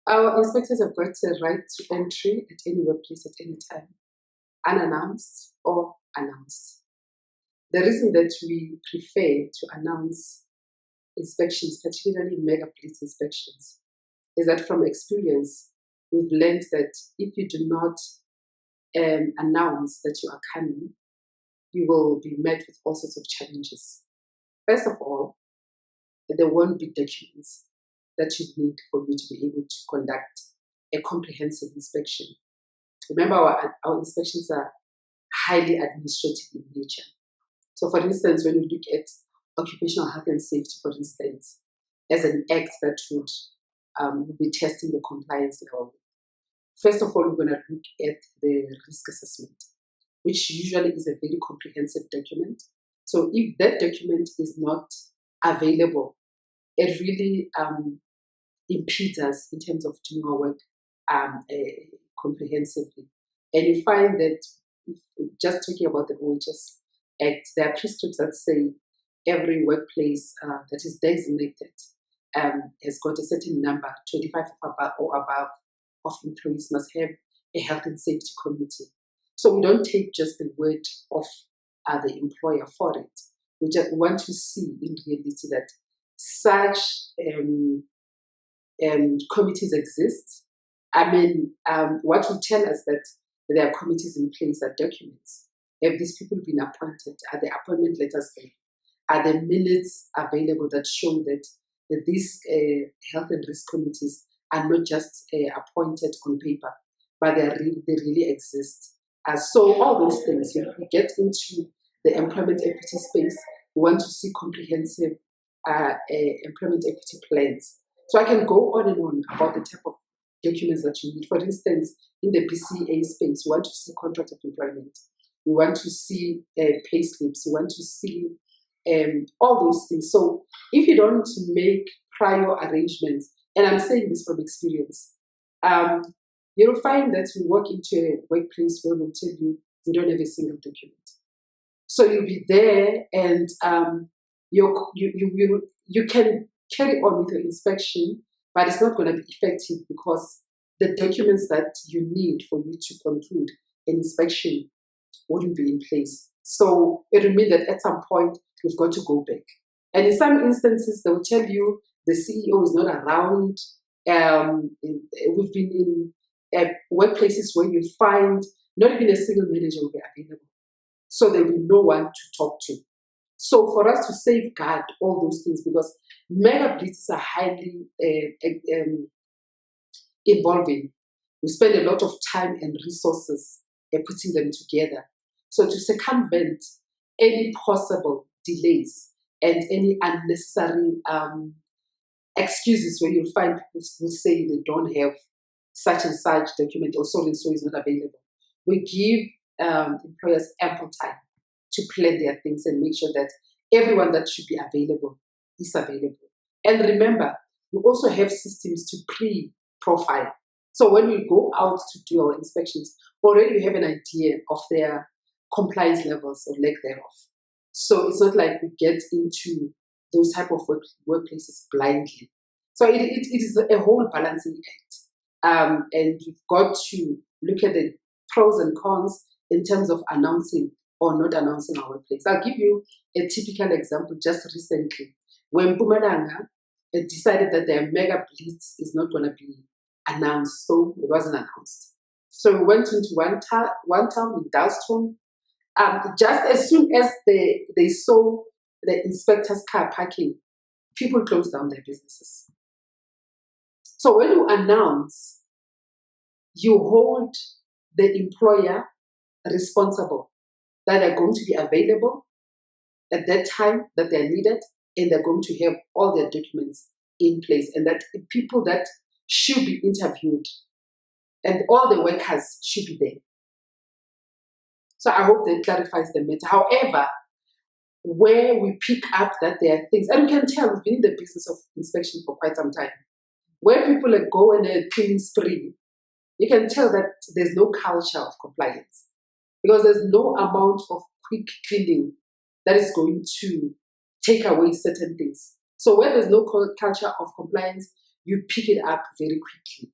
Our inspectors have got a right to entry at any workplace at any time, unannounced or announced. The reason that we prefer to announce inspections, particularly mega blitz inspections, is that from experience, we've learned that if you do not announce that you are coming, you will be met with all sorts of challenges. First of all, there won't be documents that you need for you to be able to conduct a comprehensive inspection. Remember, our inspections are highly administrative in nature. So, for instance, when you look at occupational health and safety, for instance, as an act that would be testing the compliance level, first of all, we're going to look at the risk assessment, which usually is a very comprehensive document. So if that document is not available, it really impedes us in terms of doing our work comprehensively. And you find that, just talking about the OHS Act, there are prescripts that say every workplace that is designated has got a certain number, 25 or above, of employees must have a health and safety committee. So we don't take just the word of the employer for it. We just want to see in reality that such committees exist. I mean, what will tell us that there are committees in place are documents. Have these people been appointed? Are the appointment letters there? Are the minutes available that show that these health and risk committees are not just appointed on paper, but they really exist? So all those things, we get into the employment equity space. We want to see comprehensive employment equity plans. So I can go on and on about the type of documents that you need. For instance, in the BCA space, we want to see contract of employment. We want to see pay slips. We want to see all those things. So if you don't make prior arrangements, and I'm saying this from experience, you'll find that you walk into a workplace where they'll tell you we don't have a single document. So you'll be there, and you can carry on with your inspection, but it's not going to be effective because the documents that you need for you to conclude an inspection wouldn't be in place. So it will mean that at some point you've got to go back. And in some instances, they will tell you the CEO is not around. We've been in workplaces where you find not even a single manager will be available. So there will be no one to talk to. So for us to safeguard all those things, because mega blitzes are highly involving, we spend a lot of time and resources putting them together. So to circumvent any possible delays and any unnecessary excuses where you'll find people who say they don't have such and such document or so and so is not available, we give employers ample time to plan their things and make sure that everyone that should be available is available. And remember, we also have systems to pre-profile. So when we go out to do our inspections, already we have an idea of their compliance levels or lack thereof. So it's not like we get into those type of workplaces blindly. So it is a whole balancing act. And you've got to look at the pros and cons in terms of announcing or not announcing our workplace. I'll give you a typical example just recently. When Mpumalanga decided that their mega blitz is not going to be announced, so it wasn't announced. So we went into one town in Dalston. Just as soon as they saw the inspector's car parking, people closed down their businesses. So when you announce, you hold the employer responsible that they're going to be available at that time that they're needed, and they're going to have all their documents in place, and that people that should be interviewed and all the workers should be there. So I hope that clarifies the matter. However, where we pick up that there are things, and you can tell we've been in the business of inspection for quite some time, where people go on a cleaning spree, you can tell that there's no culture of compliance, because there's no amount of quick cleaning that is going to take away certain things. So where there's no culture of compliance, you pick it up very quickly.